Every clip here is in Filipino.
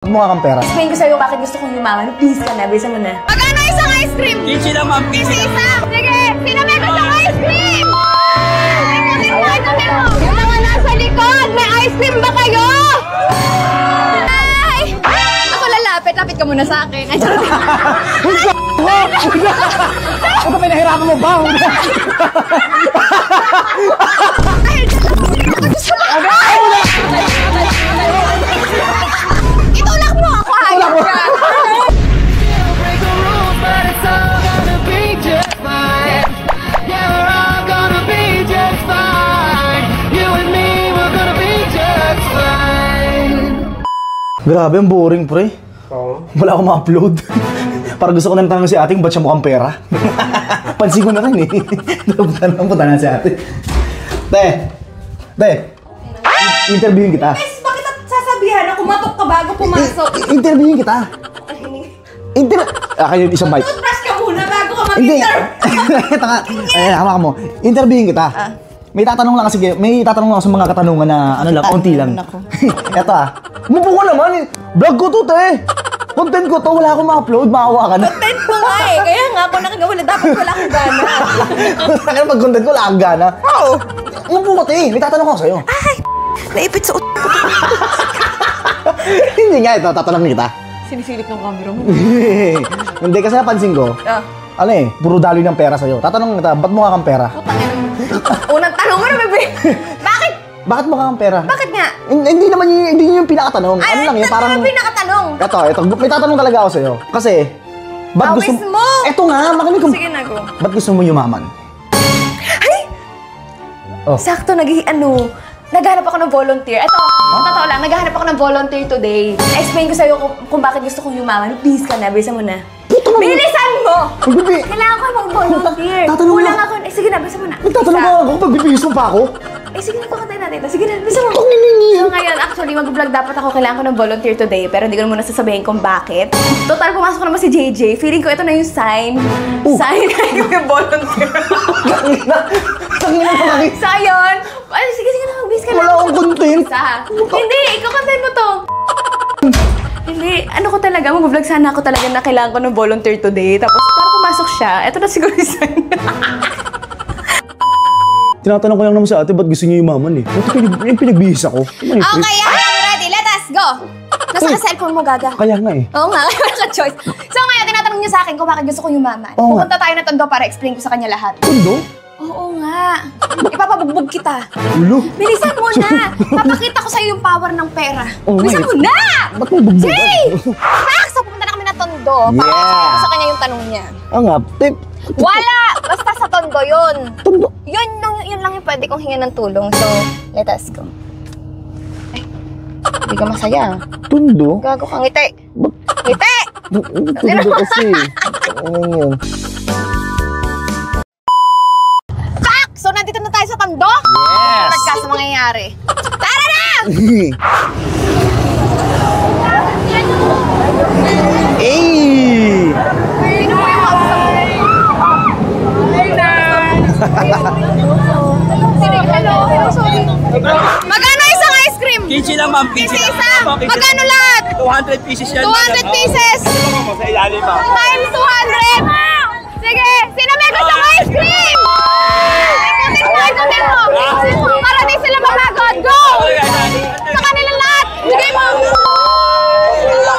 Mukha kang pera. Explain ko sa'yo bakit gusto kong yumaman. Please ka na, bilisan mo na. Magkano isang ice cream? 15 lang, ma'am. 15 isa! Sige! Sino may gustong ice cream? Yung mga nasa likod, may ice cream ba kayo? Ay! Ako lalapit, lapit ka muna sa akin. Ay, charot. Ito pinahirapan mo ba? Itulak mo ako, hayop ka! Grabe, ang boring, pre. Oo. Wala akong ma-upload. Parang gusto ko nang tanong si ating, ba't siya mukhang pera? Pansin ko na rin eh. Punta na si ate. Te, interviewin kita. Bakit sasabihan na kumatok ka bago pumasok? Interviewin kita. Kayo isang mic. Toothbrush ka muna bago ka mag-interview. Ay, hawakan mo. Interviewin kita. May tatanong lang kasi, sa mga katanungan na ano lang, konti lang. Eto Mupo ko naman eh. Vlog ko to, te. Content ko to, wala akong ma-upload, maawa ka na. Content mo nga eh. Kaya nga ako nakagawala, dapat wala akong gana. Kaya pag-content ko, wala akong gana. Oo. Mupo ko, te. May tatanong ko sa'yo. Ay, naipit sa utak. Hindi nga, ito, tatanong kita. Sinisilip ng camera mo. Hindi, kasi napansin ko. Ano eh, puro daloy ng pera sa'yo. Tatanong kita, ba't mukha kang pera? Unang tanong mo na, bebe. Bakit? Bakit mukha kang pera? Bakit nga? Hindi naman yung pinakatanong. Ano lang yun, parang... Ano pinakatanong? Ito, may tatanong talaga ako sa'yo. Kasi, ba't gusto mo? Eto nga, makinig ko. Sige na, go. Ba't gusto mo yumaman? Ay! Sakto, naghahanap ako ng volunteer. Ito, totoo lang, naghahanap ako ng volunteer today. Explain ko sa'yo kung bakit gusto kong yumaman. Please ka na, bilisan mo na. Bilisan mo! Kailangan ko mag-volunteer. Kulang ako. Sige na, bilisan mo na. Nagtatanong ako, pagbibilis mo pa ako? Sige na, pakantayin natin ito. Sige na, bilisan mo. So ngayon, actually, mag-vlog dapat ako. Kailangan ko ng volunteer today. Pero hindi ko na muna sasabihin kung bakit. Total, pumasok ko naman si JJ. Feeling ko ito na yung sign. Sign na yung volunteer. So ayun. Sige na, mag-bis ka na. Wala akong content. Hindi, ikaw content mo to. Hindi, ko talaga, mag-vlog sana ako talaga na kailangan ko ng volunteer today. Tapos, para pumasok siya, eto na siguro yung sign. Tinatanong ko lang naman sa ate, ba't gusto niya yumaman eh? Ba't pinagbihis ako? Okay, I'm ready. Let us go. Nasa ka cellphone mo, gaga. Kaya nga eh. Oo nga, wala ka choice. So ngayon, tinatanong niya sa akin kung bakit gusto ko yumaman. Pupunta tayo na Tondo para explain ko sa kanya lahat. Tondo? Oo nga. Ipapabugbog kita. Ulo? Bilisan mo na. Papakita ko sa'yo yung power ng pera. Bilisan mo na! Ba't mo bugbog? Jay! So pupunta na kami na Tondo para explain ko sa kanya yung tanong niya. Nga, Wala! Basta sa Tondo yun. Tondo? Yun lang yung pwede kong hingan ng tulong. So, let us go. Ay, hindi ka masaya. Tondo? Gago ka, ngiti. Ngiti! Tondo kasi. Ano yun? So, nandito na tayo sa Tondo? Yes! Nagkasa mangyayari. Tara na! Hey! Sino mo yung kausap mo? Hello. Sorry. Magkano isang ice cream? 15 lang, ma'am. 15 isa? Magkano lahat? 200 pieces yan. 200 pieces? Sa ilalim, ma'am. Times 200? Sige, sino may gustong ice cream? Ikutin mo! Para di sila mapagod! Go! Sa kanila lahat! Bigay mo!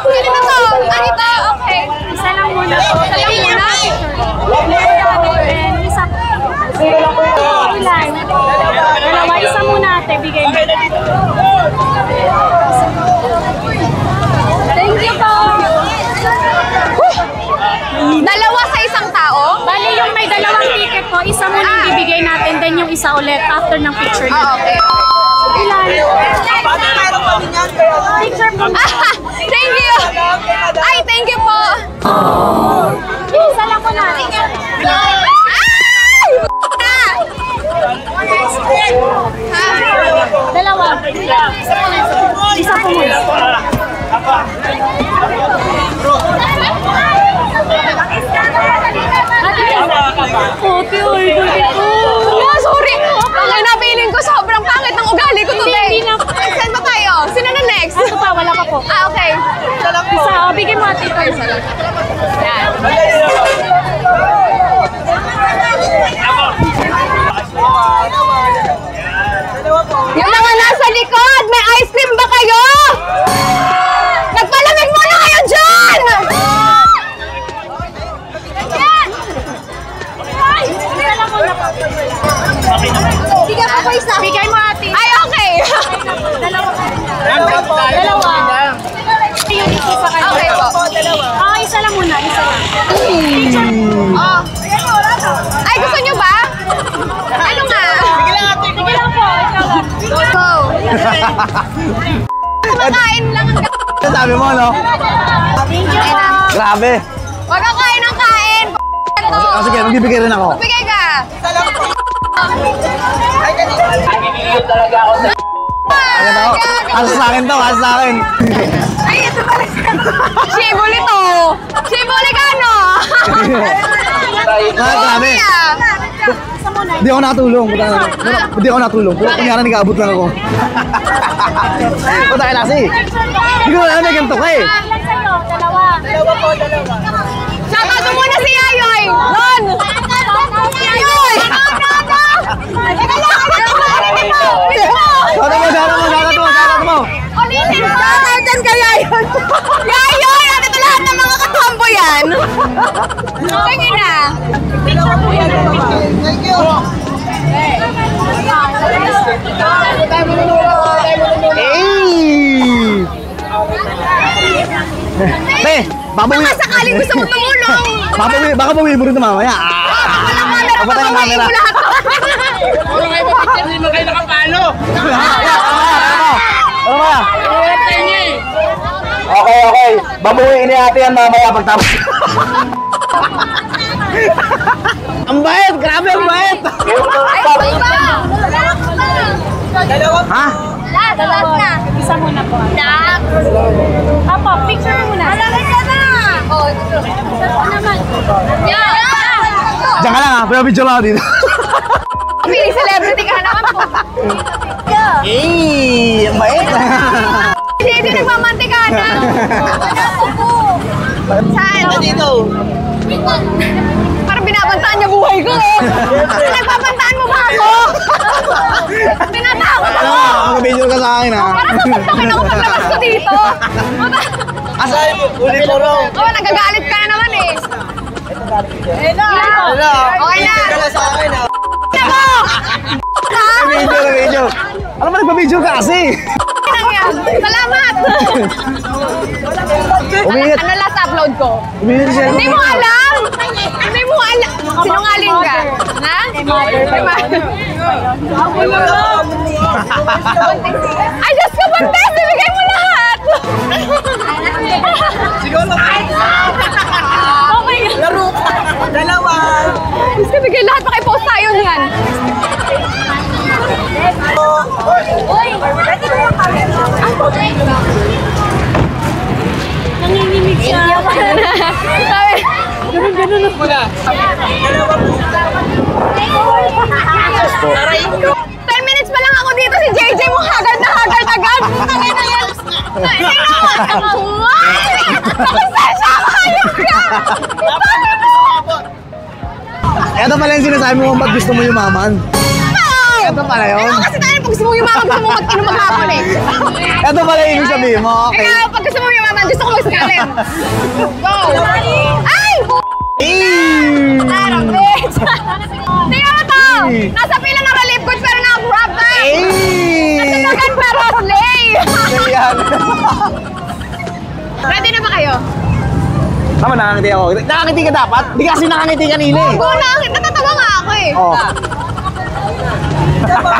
Sino na to? Anita, okay. Isa lang muna. Dalawa, isa muna ate, bigay mo. Thank you po! Dalawa sa isang tao? Bali yung may dalawang ticket po, isa muna yung bibigay natin, then yung isa ulit after ng picture niyo. Okay. Ilan? Picture po. Thank you! Ay, thank you po! Isa lang po natin. Ay! Dalawa. Isa po muna. Kopi, order ito. Sorry! Ang napilin ko, sobrang pangit ng ugali ko today. Hindi na. Saan ba tayo? Sino na next? Ito pa, wala pa po. Ah, okay. Isa, o, bigyan mo ate ito. Yan. Yung mga nasa likod, may ice cream ba kayo? Nagpalamig muna kayo dyan! Bigyan mo ko isa. Bigay mo ate. Ay, okay. Dalawa. Yun, isa kayo. Okay po. Ah, isa lang muna, isa lang. Oh. Ay, gusto nyo ba? Ano nga? Sige lang po, ikaw lang. Go. Kumakain lang ang Sabi mo, no? Thank you po. Grabe. Huwag kang kain ng kain. Oh, sige, magbibigay rin ako. Bigay ka. Ano ba? Asa sa akin to, asa sa akin. Ay, ito pala. Shibuli to. Shibuli ka, no? Grabe. Isa muna. Hindi ako nakatulong. Hindi ako nakatulong. Pero kunyari nag-aabot lang ako. Punta kayo kasi. Hindi ko alam na ganito ka eh. Ilan sa'yo? Dalawa. Shoutout mo muna si Yayoy. Ron. Yayoy. Teka lang. Shoutout mo. Ulitin mo. Shoutout dyan kay Yayoy. Yayoy. Ito lahat ng mga katombo yan. Tingin na. Hey! Te, baka Baka sakaling gusto mo tumulong. baka bawi mo rin na mamaya. Walang camera. Kapatay ang Papawain camera. mo lahat. Wala kayo mapicture, hindi mo kayo nakapalo. Ano ba? Okay. Babuhin ni ate yan mamaya pagtapos. Ang bait! Grabe ang bait! Ay, iba. Ha? Last na. Isa muna po. Last. Apo, picture mo muna. Malaki ka na. Oh, ito. Ano naman? Yan. Diyan ka lang ha, pero video lang ako dito. Pili celebrity ka na naman po. Eh, ang bait! Hindi nagmamantika na. Saan? Dito. Parang binabantaan niya buhay ko. Nagpapantaan mo ba ako? Tinatakot Ano ako. ka, mag-video ka sa akin ha. Parang susuntokin ako paglabas ko dito. Asahin mo, uli mo raw. Oo, nagagalit ka na naman eh. Wala. Okay na. Wala sa akin ha. Video. Ano ba nagpa-video ka kasi? Salamat! Uminit. Ano last upload ko? Uminit siya. Hindi mo alam! Hindi mo alam! Sinungaling ka? Ha? Ay, Diyos ko, Bantes! Ibigay mo lahat! Siguro lang. Okay. Laro ka. Dalawa. Diyos ko, ibigay lahat. Pakipost tayo niyan. Nanginginig siya. Sabi, Ganun na. Wala. Dalawa po. 10 minutes pa lang ako dito, si JJ mo agad. Tangin na yan. Nakasasya ka, hayop ka! Ito pala yung sinasabi mo kung ba't gusto mo yumaman. Ito pala yun. Ano kasi tayo pag gusto mo yumaman, gusto mo mag-inom maghapon eh. Ito pala yung ibig sabihin mo, okay. Kaya pag gusto mo yumaman, gusto ko mag-scalim. Go! Ay! Parang bitch! Tingnan mo to! Nasa pila ng relief goods pero naka-grab ka! Nasunugan pero slay! Ganyan. Ready na ba kayo? Tama, nakangiti ako. Nakangiti ka dapat? Di kasi nakangiti kanina eh. Oo, natatawa nga ako eh. Oh.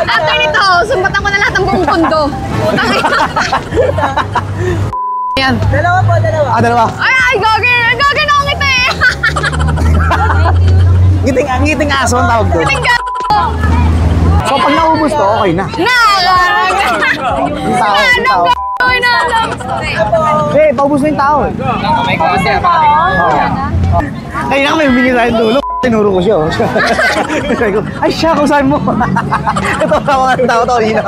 After nito, sumbatan ko na lahat ng buong pundo. Ayan. Dalawa po, dalawa. Dalawa. Ay, gagawin na akong ito eh. Ngiting aso ang tawag doon. Tingga. So pag naubos to, okay na. Yung tao, yung tao. Eh, paubos na yung tao eh. May kasi pa. Kaya na kami humingi tayo ng tulong. Tinuro ko siya. Sabi ko, ay siya, kung saan mo? Ito ako ng tao to kanina.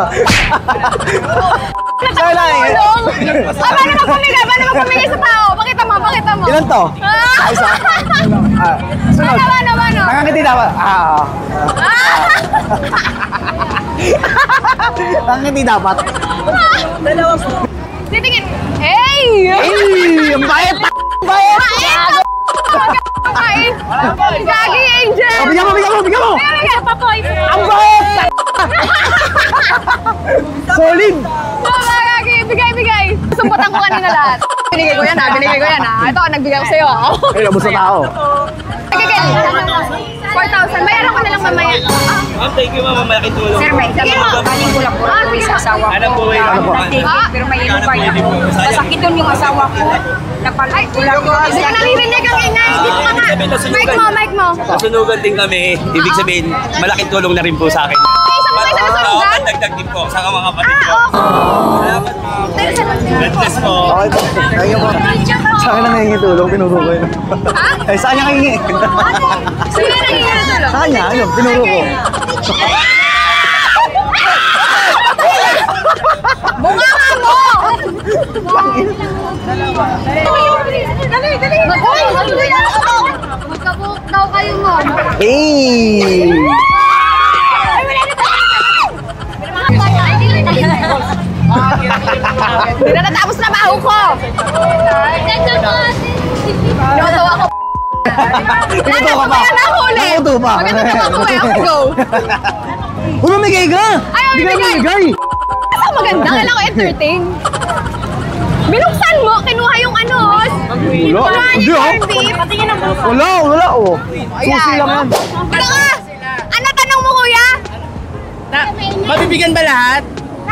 Sa'yo lang eh. Paano magpamigay? Paano magpamigay sa tao? Pakita mo, pakita mo. Ilan to? Isa. Sunod. Paano? Nakangiti dapat. Nakangiti dapat. Dalawa po. Titingin. Hey! Hey! Ang bayet! Ang bayet! Kain! Gagi, Angel! Oh, bigyan mo! Isa pa po, isa pa. Ang bayet! Solid! Gagi, bigay! Sumputan ko kanina lahat. Binigay ko yan ha. Ito, nagbigay ko sa'yo ha. Ay, nabos na tao. Sige, 4,000. Bayaran ko na lang mamaya. Ma'am, thank you ma'am. Malaking tulong. Sir, may Sige mo. galing ko lang po sa asawa ko. Ano po yun? Ano po? Nag-ticket, pero may inubay ako. Masakiton yung asawa ko. Nagpalit ko lang. Hindi ko naririnig ang ingay. Dito ka nga. Mic mo. Kasunugan din kami. Ibig sabihin, malaking tulong na rin po sa akin. Ay, isa mo kayo sa Oo, nasunugan? pandagdag din po sa mga kapatid ko. Salamat ma'am. God bless po. Okay po. Thank you po. Sa akin na nangingi tulong, tinuro ko yun. Ay, saan niya kahingi? Sino na nangyayari na tulong? Sa kanya, ayun, tinuro ko. Bunga nga mo! Dali! Magkabuk daw kayo mo. Hey! Hindi na natapos na baho ko! Noto ako. Pinuto ka pa. Yan ako ulit. Nakuto pa. Maganda ako eh. Ako go. Uy, mamigay ka! Ay, Hindi ka mamigay. mamigay! Ito maganda. Kailangan ko entertain. Binuksan mo. Kinuha yung ano. Kinuha Hindi yung ah. corned beef. Patingin ang buko. Wala oh. Susi lang yan. Ano ka? Ano tanong mo kuya? Mabibigyan ba lahat?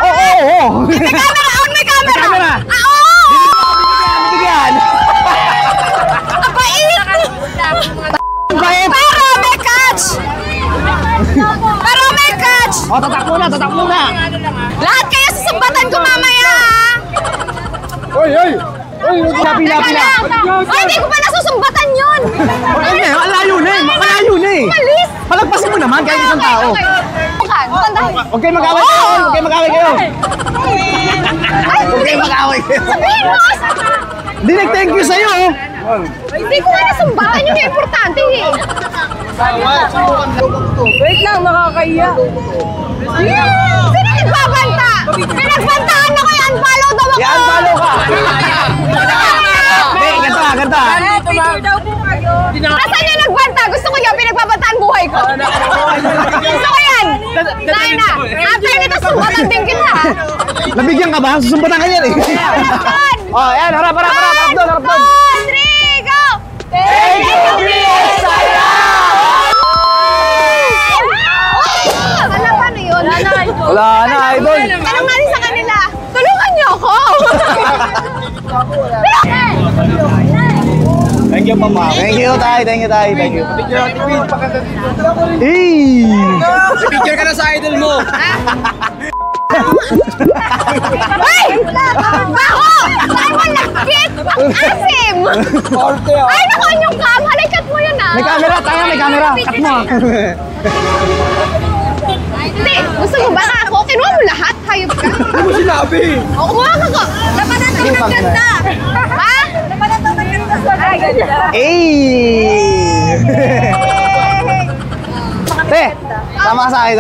Oo. May camera. On may camera. May camera. Ah, oo. Bigyan! Ang bait. Ang bayet! Pero may catch. Pero may catch. Oh, tatak muna! Lahat kayo sasumbatan ko mamaya ha. Uy! Pila! Teka lang. Ay, hindi ko pa nasusumbatan yun. Ay, malayo na eh! Malayo na eh! Malis. Palagpasin mo naman kahit isang tao! Huwag kayo mag-away kayo! Huwag kayo mag-away kayo! Huwag kayo mag-away kayo! Sabihin mo! Hindi nag-thank you sa'yo! oh. Hindi ko nga nasumbatan yun yung importante eh. Wait lang, nakakaya. Sino nagbabanta? Pinagbantaan ako yan. Unfollow daw ako. I-unfollow ka! Hindi, ganda! Picture daw po kayo. Nasaan yung nagbanta? Gusto ko yan. Pinagbabantaan buhay ko. Gusto ko yan. Dahil na. After nito, sumbatan din kita. ha? Nabigyan ka ba? Susumbatan ka yan eh! Oh, yan! Harap doon! 1, 2, 3, go! Thank you, Priya! Ano, paano yun? Wala na, idol! Tanong natin sa kanila. Tulungan niyo ako. Thank you, Mama. Thank you, Tay. Thank you. Hey! Picture ka na sa idol mo. Ay! Baho! Saan mo nag-fit? Ang asim! Ay, naku, yung cam. Halikat mo yun ah. May camera, tayo, may camera. Cut mo. Hindi, gusto mo ba ako? Kinuha mo lahat? Hayop ka. Ano mo sinabi? O, kumuha ka ko. Labanan daw ng ganda. Ha? Labanan daw ng ganda. Ay, ganda. Hey! Te, tama ka sa akin.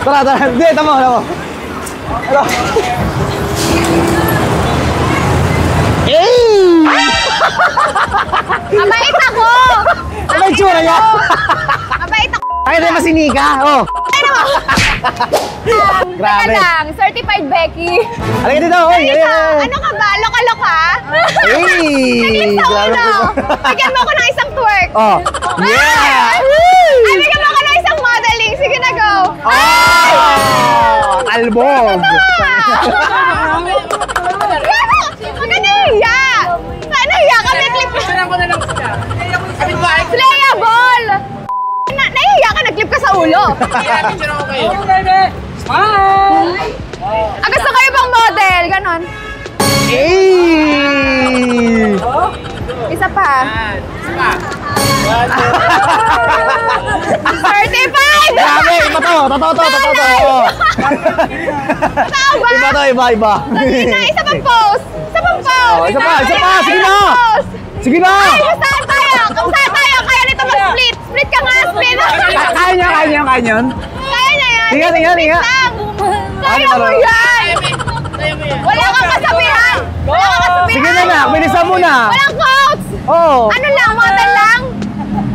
Tara. Hindi, tama. Ano? Hey! Mabait ako. Ano yung tsura niya? Mabait ako. Ay, di masinika. Oh. Grabe. Teka lang, certified Becky. Halika dito. Oy, Ano ka ba? Loka-loka? Hey! Naglis sa Grabe ulo. po. Bigyan mo ako ng isang twerk. Oh. Yeah! Ay, bigyan mo ako ng isang modeling. Sige na, go. Oh! Talbog! Maganda hiya. Ano hiya ka? May clip. Picturean ko na lang sila. Playable. Nahihiya ka, nag-clip ka sa ulo. Picture ako kayo. Gusto ko ibang model. Ganon. Hey! Isa pa. Certified! Grabe, iba to! Totoo to. Iba to, iba. Isa pang pose! Oh, isa pa. Sige na. Sige na. Ay, saan tayo? Kung saan tayo? Kaya nito mag-split! Split ka nga, split! Kaya niya. Kaya niya yan! Tinga. Kaya mo yan! Wala kang kasabihan! Sige na, bilisan mo na. Walang quotes! Oh. Ano lang, model lang?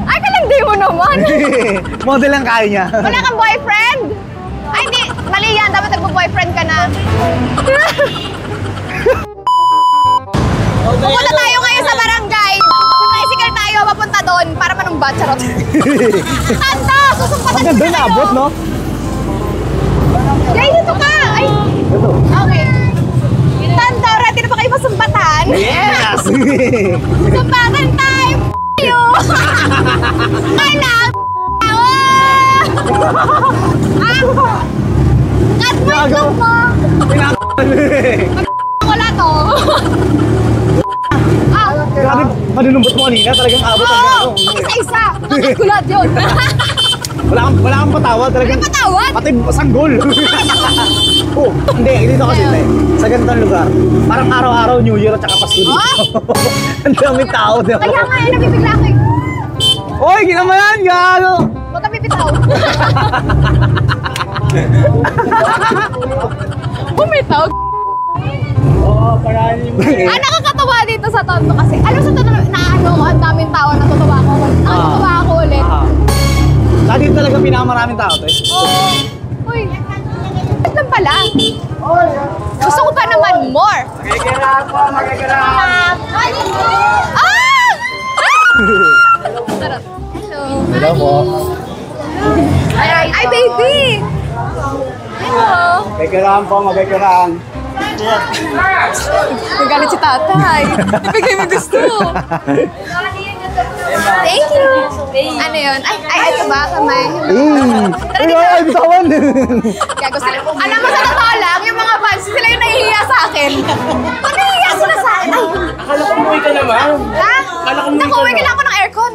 Ay, kalandi mo naman! Model lang kaya niya. Wala kang boyfriend? Ay, hindi. Mali yan. Dapat nagbo-boyfriend ka na. Pupunta tayo ngayon sa barangay. Tricycle tayo, papunta doon para manumbat. Charot. Tanto! Susumpatan Ang ganda na abot, no? Jay, dito ka! Ay! Okay. Tanto, ready na ba kayo masumpatan? Yes! Sumpatan time! You! Kailang! Cut mo yung mo! Wala to! Grabe, malulumbot mo kanina. Talagang abot ang Oo! gano'n. Isa-isa! Nakakulat yun! Wala kang patawad. Talagang Ano patawad? pati sanggol. Oh, hindi dito kasi sa ganitong lugar. Parang araw-araw New Year at saka Pasko dito. Ang daming tao dito. Kaya nga, nabibigla ko eh. Oy, ginawa yan, gano. Huwag kang bibitaw. Bumitaw. Ang nakakatawa dito sa Tondo kasi, alam sa Tondo, naano ko, ang daming tao, natutuwa ko. Nakatuwa ako ulit. Dati talaga pinakamaraming tao, te. Oo. Uy, ba't lang pala? Gusto ko pa naman more. Ah! Sarap. Hello. Hello po. Ay, baby! Hello. Mabekiraan. Nagalit si tatay. Ibigay mo gusto. Thank you. Ano yun? Ay, ito ba? Kamay. Ay, bitawan. Kaya gusto nila. Alam mo, sa totoo lang, yung mga fans, sila yung nahihiya sa akin. Pag nahihiya sila sa akin, ay. Akala ko umuwi ka naman. Ha? Akala ko umuwi ka Nakuwi na. ka lang ako ng aircon.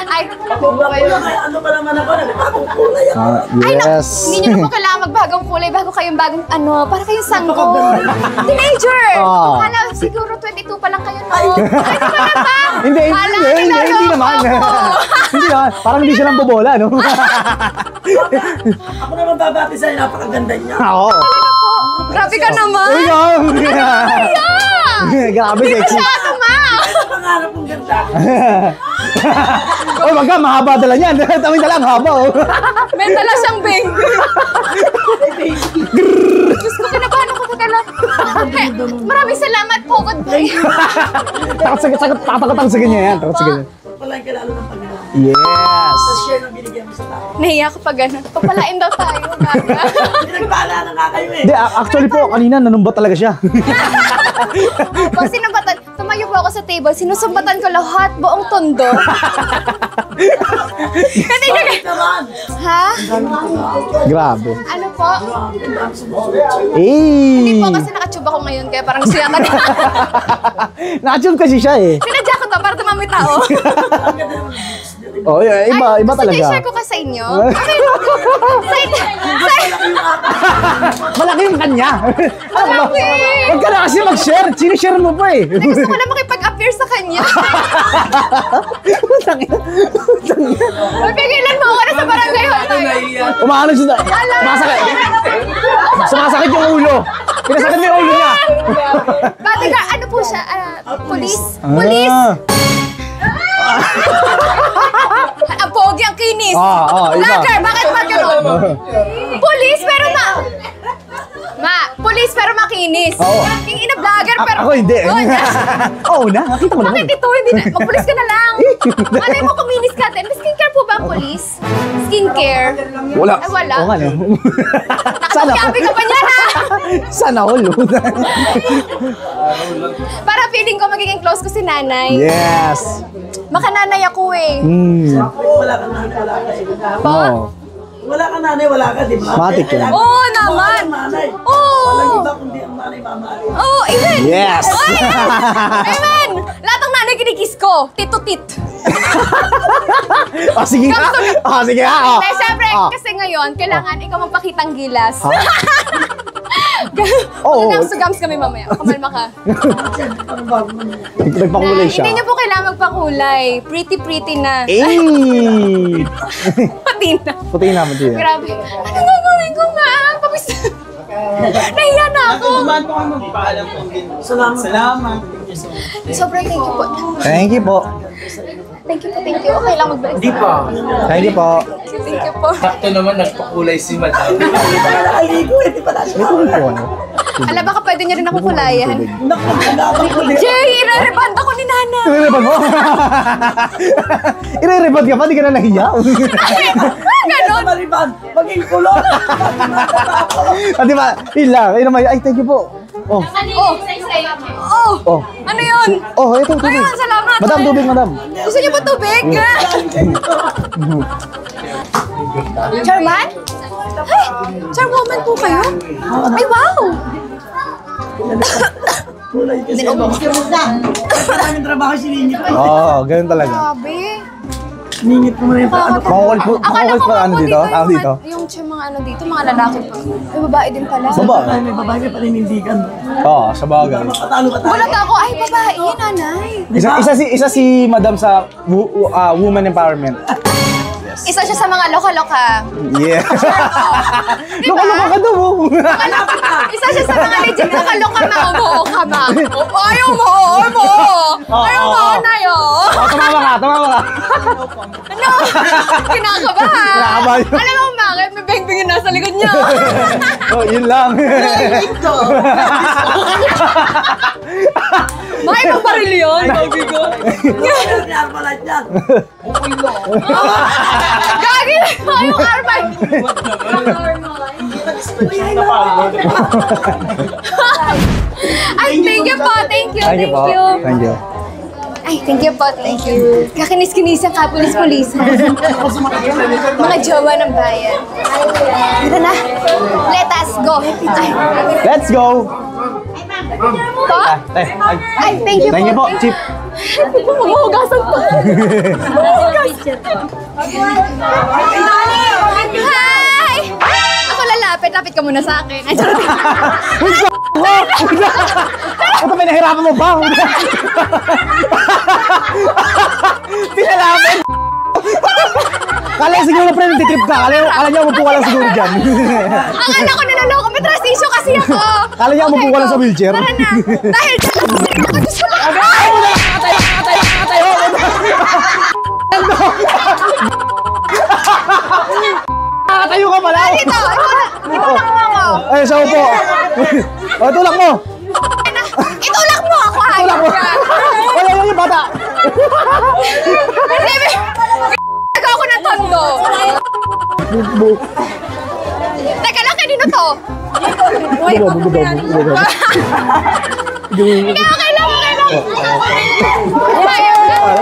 Ay, Ano ba naman ako? Nagpapong kulay ako. ay, hindi nyo na po kailangan magbagong kulay bago kayong bagong, para kayong sanggol. Teenager! Oh. Kala, siguro 22 pa lang kayo, no? Ay, di ba na ba? Hindi naman. Hindi naman. Parang hindi silang bobola, no? Ako naman babati sa'yo. Napakaganda niya. Oo. Grabe ka naman! Uy, no. Yeah! Grabe, Hindi sexy. masyado, ma! Pangarap kong ganda. Uy, wag ka, mahaba dala niyan. Tawin ka lang, haba, oh. May dala siyang beng. Diyos ko, kinabahan ako sa dala. Maraming salamat po, good boy. Takot sa ganyan yan. Takot sa ganyan. Wala yung kilala ng Panginoon. Yes. Sa share ng binigyan mo sa tao. Nahiya ko pa gano'n. Papalain daw tayo, gaga. Pinagbaala na nga kayo eh. Hindi, actually po, kanina nanumbat talaga siya. Pag sinumbatan, tumayo po ako sa table, sinusumbatan ko lahat, buong Tondo. Hindi na Bakit naman? Ha? Grabe. Ano po? Eh. Hindi po kasi nakatube ako ngayon, kaya parang siya ka na. Nakatube kasi siya eh. Sinadya ko to para tumami tao. Oh, yeah, iba talaga. Sige, share ko ka sa inyo. Malaki yung kanya. Malaki! Huwag ka na kasi mag-share. Sinishare mo pa eh. Gusto ko lang makipag-appear sa kanya. Utang ina. Mapigilan mo ako na sa barangay hall tayo. Umaano siya. Sumasakit yung ulo. Pinasakit mo yung ulo niya. Bodyguard, ano po siya? Police? Police? Ang pogi, ang kinis. Iba. Vlogger, bakit ba gano'n? Police, pero police pero makinis. Oo. Yung ina-vlogger pero... Ako hindi. Good. Oo na, nakita mo naman. Bakit ito? Hindi na. Mag-police ka na lang. Malay mo kuminis ka din. May skincare po ba ang police? Skincare? Wala. Ay, wala. Oo nga no. Sana Nakasyabi ka pa niyan, ha? Sana all. Para feeling ko magiging close ko si nanay. Yes. Makananay ako eh. Wala ka nanay, wala ka eh. Pa? Wala ka nanay, wala ka, di ba? Matik yan. Kailangan- Oo naman. Walang nanay. Oo. Walang iba kundi ang nanay mamahal. Oh, amen! Yes. Amen! Lahat ng nanay kinikiss ko. Tit to tit. Oh, sige nga. Oh, sige nga. Oh. Eh, syempre, Ah. kasi ngayon, kailangan ikaw magpakitang gilas. Oo. Gams-gams kami mamaya. Kumalma ka. Nagpakulay siya. Hindi niyo po kailangan magpakulay. Pretty-pretty na. Eh! Pati na. Puti na, puti na. Grabe. Ano gagawin ko, ma'am? Papis... Nahiya na ako. Salamat. Sobrang thank you po. Thank you po. Thank you po, thank you. Okay lang magbalik. Di pa. Thank you po. Thank you po. Sakto naman nagpakulay si Madam. Ala, baka pwede niya rin ako kulayan. Jay, ire-reband ako ni Nana. Ire-reband mo? Ire-reband ka pa? Di ka na nahiya? Ganon. Maging kulong! Ah, di ba? Yun lang. Yun naman. Ay, thank you po. Oh. Oh, Oh. ano yun? Oh, ito, tubig. Ayun, salamat. Madam, tubig, madam. Gusto niyo ba tubig? Charman? Ay, charwoman po kayo? Ay, wow! Maraming trabaho siningit. Oo, ganun talaga. Grabe. Siningit mo na yung ano. Makukulit pa ano dito? Ano dito? Yung mga ano dito, mga lalaki pa. May babae din pala. Babae? May babae may paninindigan. Oo, sa bagay. Patalo ka tayo. Gulat ako, ay babae, nanay. Isa si madam sa woman empowerment. Isa siya sa mga loka-loka. Yeah. Diba? Loka-loka ka daw. Oh. Isa siya sa mga legit loka-loka na umuo ka ba? Ayaw mo, ayaw mo na yun. Oh, tumawa ka. Ano? Kinakabahan. Kinakabahan. Alam mo bakit? May beng-beng yung nasa likod niya. Oh, yun lang. Mga ibang baril yun. Armalite yan. Gagi! Yung Arman! Ay, thank you po, thank you. Thank you. Ay, thank you po, thank you. Kakinis-kinis ang kapulis-pulisan. Mga jowa ng bayan. Tara na, let us go. Ay, Let's go. po? Ay, thank you po. Thank you po, Chief. Maghuhugasan pa. Hi! Ako lalapit, lapit ka muna sa akin. Ay, charot. Ito, pinahirapan mo ba? Pinalapin! Kala siguro na friend, titrip ka. Kala niya umupo ka lang siguro dyan. Ang anak ko niloloko, may trust issue kasi ako. Kala niya umupo ka lang sa wheelchair. Tara na. Dahil dyan, ako Diyos ko lang. Nakatayo ka pala. Dito, itulak mo ako. Ay, sa upo. O, tulak mo. Itulak mo ako, hayop Tulak mo. ka. Ay, bata. Hindi, nagawa ako ng tondo. Teka lang, kanino to? Uy, okay lang.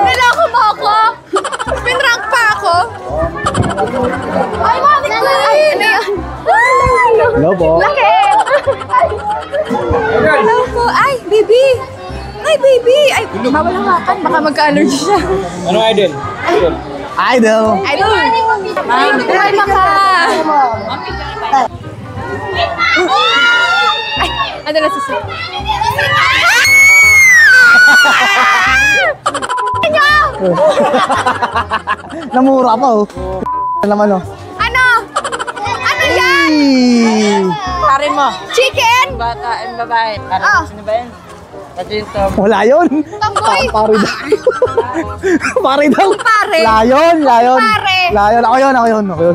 Niloko mo ako. Pinrank pa ako. Ay, ano yan? Hello po. Laki! Hello po. Ay, baby! Ay, baby! Ay, bawal hawakan. Baka magka-allergy siya. Anong idol? Idol. Idol! Ay, maka! Ay, ano na susi? Namura pa oh. Naman oh. Ano? Ano yan? Ay! Pare mo. Chicken? Bata and babae. Pare Ah. sino ba yan? Pati yung top. Wala yun. Tomboy? Pare daw. Pare daw. Pare. Layon. Pare. Layon. Ako yun.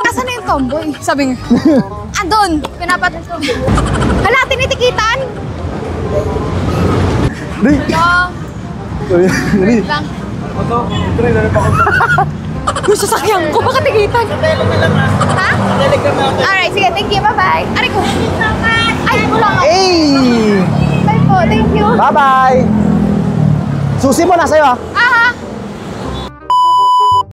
Asan na yung tomboy? Sabi nga. Andun. Hala, tinitikitan? Di. Wait lang. Yung sasakyan ko, baka tikitan. Ha? Alright, sige, thank you, bye-bye. Aray ko. Ay, wala nga. Hey! Bye po, thank you. Bye-bye. Susi mo, nasa iyo ah.